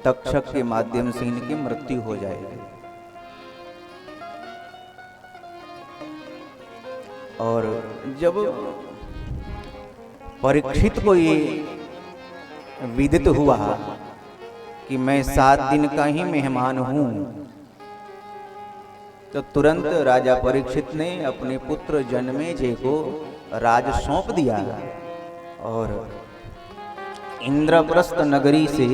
तक्षक के माध्यम से इनकी मृत्यु हो जाएगी। और जब परीक्षित को ये विदित हुआ कि मैं 7 दिन का ही मेहमान हूं, तो तुरंत राजा परीक्षित ने अपने पुत्र जन्मेजय को राज सौंप दिया और इंद्रप्रस्थ नगरी से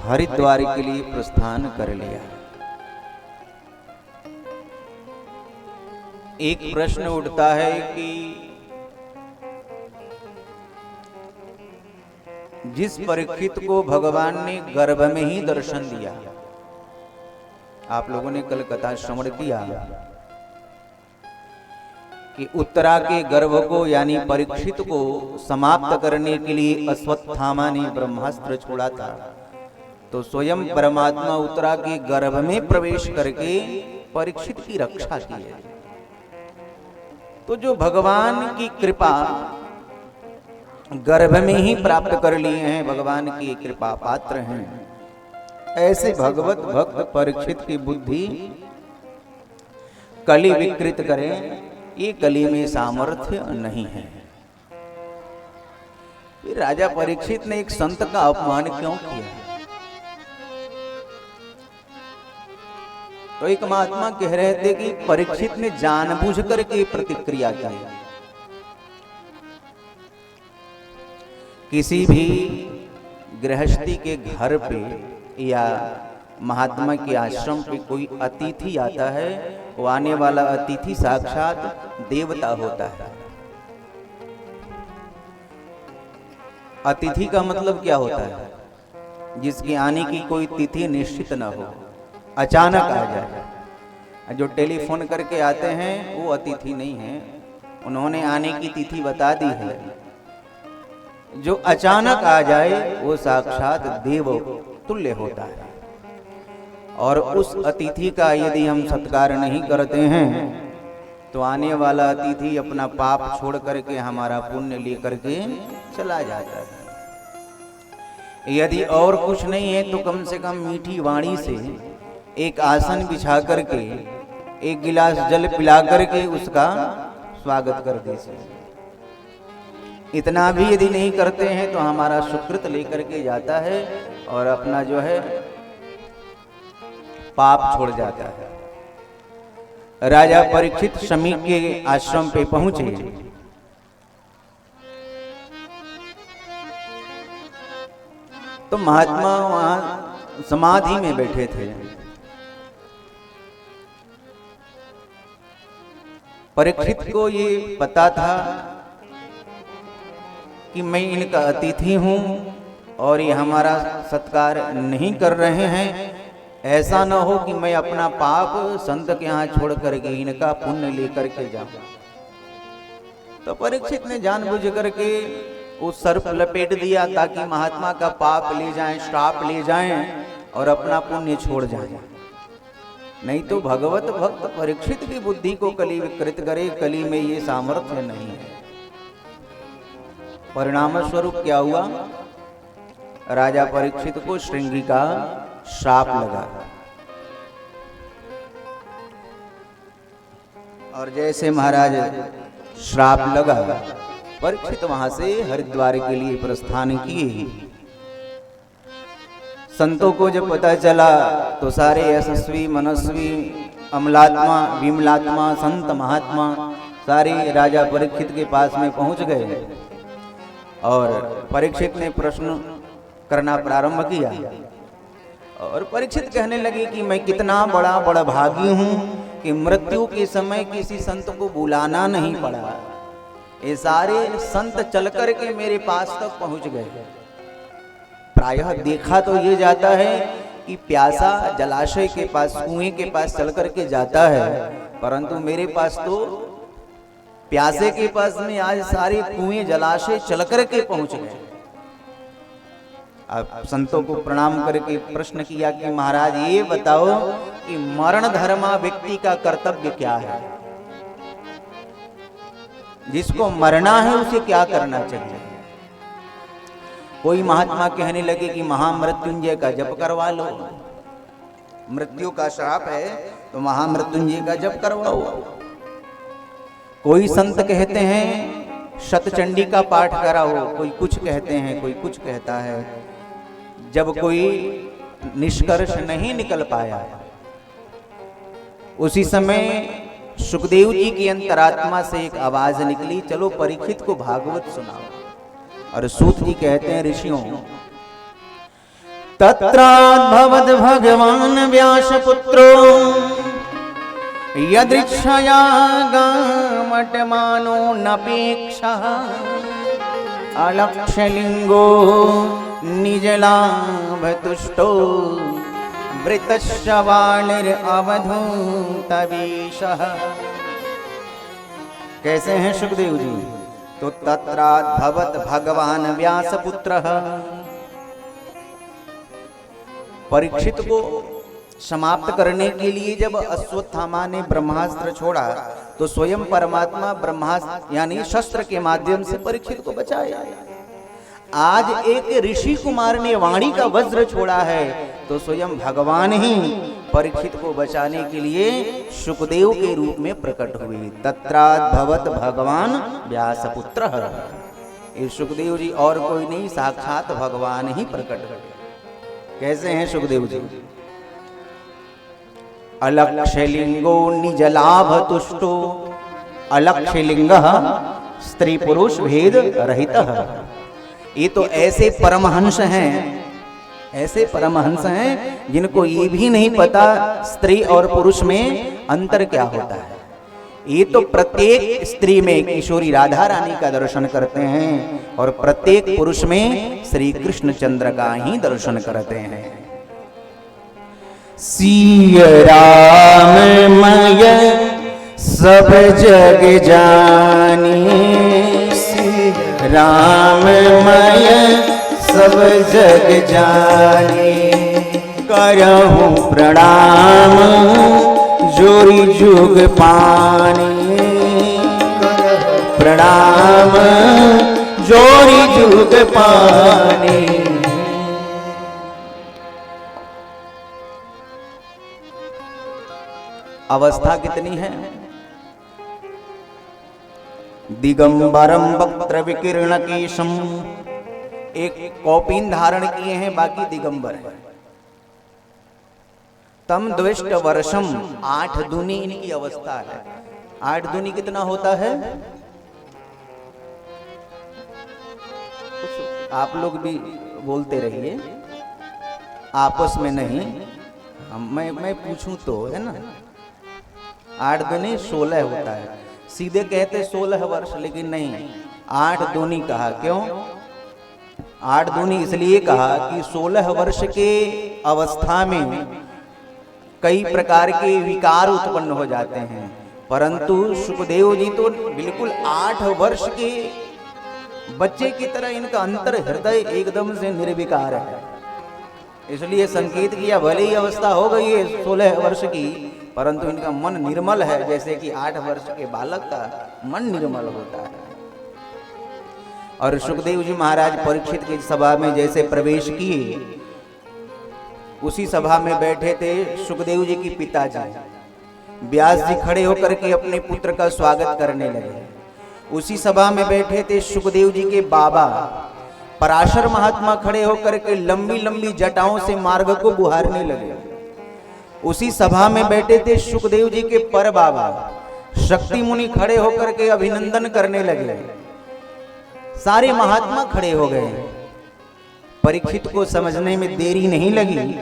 हरिद्वार के लिए प्रस्थान कर लिया। एक प्रश्न उठता है कि जिस परीक्षित को भगवान ने गर्भ में ही दर्शन दिया, आप लोगों ने कल कथा श्रवण किया कि उत्तरा के गर्भ को यानी परीक्षित को समाप्त करने के लिए अश्वत्थामा ने ब्रह्मास्त्र छोड़ा था, तो स्वयं परमात्मा उत्तरा के गर्भ में प्रवेश करके परीक्षित की रक्षा की है। तो जो भगवान की कृपा गर्भ में ही प्राप्त कर लिए हैं, भगवान की कृपा पात्र हैं, ऐसे भगवत भक्त परीक्षित की बुद्धि कली विकृत करें, ये कली में सामर्थ्य नहीं है। फिर राजा परीक्षित ने एक संत का अपमान क्यों किया? तो एक महात्मा कह रहे थे कि परीक्षित ने जानबूझकर के प्रतिक्रिया की। किसी भी गृहस्थी के घर पे या महात्मा के आश्रम पे कोई अतिथि आता है, वो आने वाला अतिथि साक्षात देवता होता है। अतिथि का मतलब क्या होता है? जिसके आने की कोई तिथि निश्चित न हो, अचानक आ जाए। जो टेलीफोन करके आते हैं वो अतिथि नहीं है, उन्होंने आने की तिथि बता दी है। जो अचानक आ जाए वो साक्षात देव तुल्य होता है। और उस अतिथि का यदि हम सत्कार नहीं करते हैं तो आने वाला अतिथि अपना पाप छोड़ करके हमारा पुण्य लेकर के चला जाता है। यदि और कुछ नहीं है तो कम से कम मीठी वाणी से एक आसन बिछा करके एक गिलास जल पिला करके उसका स्वागत कर दीजिए। इतना भी यदि नहीं करते हैं तो हमारा सुकृत लेकर के जाता है और अपना जो है पाप छोड़ जाता है। राजा परीक्षित शमी के आश्रम पे पहुंचे तो महात्मा वहां समाधि में बैठे थे। परीक्षित को ये पता था कि मैं इनका अतिथि हूं और ये हमारा सत्कार नहीं कर रहे हैं। ऐसा न हो कि मैं अपना पाप संत के यहाँ छोड़ करके इनका पुण्य लेकर के जाऊं। तो परीक्षित ने जानबूझ करके वो सर्प लपेट दिया ताकि महात्मा का पाप ले जाएं, श्राप ले जाएं और अपना पुण्य छोड़ जाएं। नहीं तो भगवत भक्त परीक्षित की बुद्धि को कली विकृत करे, कली में ये सामर्थ्य नहीं है। परिणाम स्वरूप क्या हुआ? राजा परीक्षित को श्रृंगी का श्राप लगा और जैसे महाराज श्राप लगा, परीक्षित वहां से हरिद्वार के लिए प्रस्थान किए। संतों को जब पता चला तो सारे यशस्वी, मनस्वी, अमलात्मा, विमलात्मा, संत महात्मा सारे राजा परीक्षित के पास में पहुंच गए और परीक्षित ने प्रश्न करना प्रारंभ किया। और परीक्षित कहने लगे कि मैं कितना बड़ा भागी हूं कि मृत्यु के समय किसी संत को बुलाना नहीं पड़ा। ये सारे संत चलकर के मेरे पास तक पहुंच गए। प्रायः देखा तो ये जाता है कि प्यासा जलाशय के पास, कुएं के पास चल करके जाता है, परंतु मेरे पास तो प्यासे के पास में आज सारे कुएं जलाशय चल करके पहुंच गए। अब संतों को प्रणाम करके प्रश्न किया कि महाराज ये बताओ कि मरण धर्मा व्यक्ति का कर्तव्य क्या है? जिसको मरना है उसे क्या करना चाहिए? कोई महात्मा कहने लगे कि महामृत्युंजय का जप करवा लो, मृत्यु का श्राप है तो महामृत्युंजय का जप करवाओ। कोई संत कहते हैं शतचंडी का पाठ कराओ, कोई कुछ कहते हैं, कोई कुछ कहता है। जब कोई निष्कर्ष नहीं निकल पाया, उसी समय सुखदेव जी की अंतरात्मा से एक आवाज निकली, चलो परीक्षित को भागवत सुनाओ। और सूत जी कहते हैं, ऋषियों, तत्राद्भवद भगवान व्यासपुत्रो यदृक्षया गामटमानो नपेक्षा अलक्ष्यलिंगो निजलाभतुष्टो वृतश्च वाणिरवधूतवीशः। कैसे हैं सुखदेव जी? तो तत्राद्भवत भगवान व्यासपुत्रः। परीक्षित को समाप्त करने के लिए जब अश्वत्थामा ने ब्रह्मास्त्र छोड़ा तो स्वयं परमात्मा ब्रह्मास्त्र यानी शस्त्र के माध्यम से परीक्षित को बचाया। आज एक ऋषि कुमार ने वाणी का वज्र छोड़ा है तो स्वयं भगवान ही परीक्षित को बचाने के लिए सुखदेव के रूप में प्रकट हुए। तत्राद्भवत भगवान व्यासपुत्र। ये सुखदेव जी और कोई नहीं, साक्षात भगवान ही प्रकट हुए। कैसे हैं सुखदेव जी? अलक्ष्यलिंगो निजलाभ तुष्टो। अलक्ष्यलिंगः स्त्री पुरुष भेद रहितः। ये तो ऐसे परमहंस हैं, ऐसे परमहंस हैं जिनको ये भी नहीं पता स्त्री और पुरुष में अंतर क्या होता है। ये तो प्रत्येक स्त्री में किशोरी राधा रानी का दर्शन करते हैं और प्रत्येक पुरुष में श्री कृष्ण चंद्र का ही दर्शन करते हैं। सिय राममय सब जग जानी, राममय सब जग जानी। करहूं प्रणाम जोरी जुग पानी, प्रणाम जोरी जुग पानी। अवस्था कितनी है? दिगंबरम वक्त्र विकीर्ण केशम। एक कौपीन धारण किए हैं, बाकी दिगंबर है। तम द्विष्ट वर्षम, 8 दूनी इनकी अवस्था है। 8 दूनी कितना होता है? आप लोग भी बोलते रहिए, आपस में नहीं, मैं पूछूं तो, है ना। 8 दूनी 16 होता है। सीधे कहते 16 वर्ष, लेकिन नहीं, 8 दूनी कहा। क्यों 8 दूनी? इसलिए कहा कि 16 वर्ष के अवस्था में कई प्रकार के विकार उत्पन्न हो जाते हैं, परंतु सुखदेव जी तो बिल्कुल 8 वर्ष के बच्चे की तरह इनका अंतर हृदय एकदम से निर्विकार है। इसलिए संकेत किया, भले ही अवस्था हो गई है 16 वर्ष की, परंतु इनका मन निर्मल है, जैसे कि 8 वर्ष के बालक का मन निर्मल होता है। और सुखदेव जी महाराज परीक्षित की सभा में जैसे प्रवेश किए, उसी सभा में बैठे थे सुखदेव जी की पिताजी। व्यास जी खड़े होकर के अपने पुत्र का स्वागत करने लगे। उसी सभा में बैठे थे सुखदेव जी के बाबा पराशर महात्मा, खड़े होकर के लंबी लंबी जटाओं से मार्ग को बुहारने लगे। उसी सभा में बैठे थे सुखदेव जी के पर बाबा शक्ति मुनि, खड़े होकर के अभिनंदन करने लगे। सारे महात्मा खड़े हो गए। परीक्षित को समझने में देरी नहीं लगी।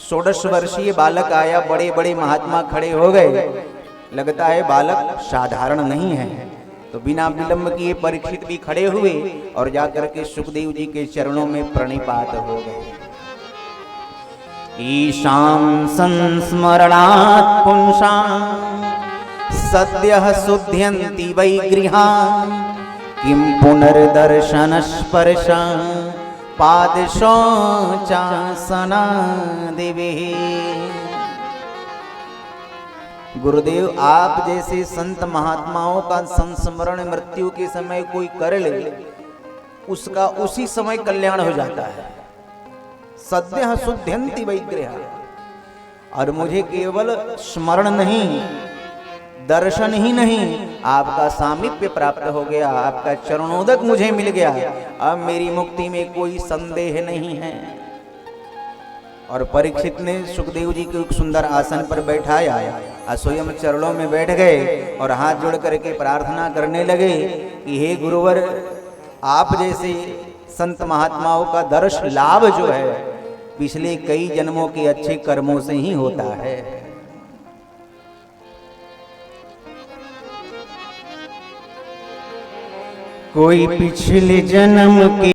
16 वर्षीय बालक आया, बड़े बड़े महात्मा खड़े हो गए। लगता है बालक साधारण नहीं है, तो बिना विलंब किए परीक्षित भी खड़े हुए और जाकर के सुखदेव जी के चरणों में प्रणिपात हो गए। ईशां संस्मरणात् पुंसां सद्यः शुद्ध्यन्ति वै गृहान्, किं पुनर्दर्शन स्पर्शा पादशौचासनादिभिः। गुरुदेव, आप जैसे संत महात्माओं का संस्मरण मृत्यु के समय कोई कर ले उसका उसी समय कल्याण हो जाता है। सद्यः शुद्ध्यन्ति वैग्रहा। और मुझे केवल स्मरण नहीं, दर्शन ही नहीं, आपका सामीप्य प्राप्त हो गया, आपका चरणोदक मुझे मिल गया। अब मेरी मुक्ति में कोई संदेह नहीं है। और परीक्षित ने सुखदेव जी को एक सुंदर आसन पर बैठाया और स्वयं चरणों में बैठ गए और हाथ जोड़ करके प्रार्थना करने लगे कि हे गुरुवर, आप जैसे संत महात्माओं का दर्श लाभ जो है पिछले कई जन्मों के अच्छे कर्मों से ही होता है। कोई पिछले जन्म के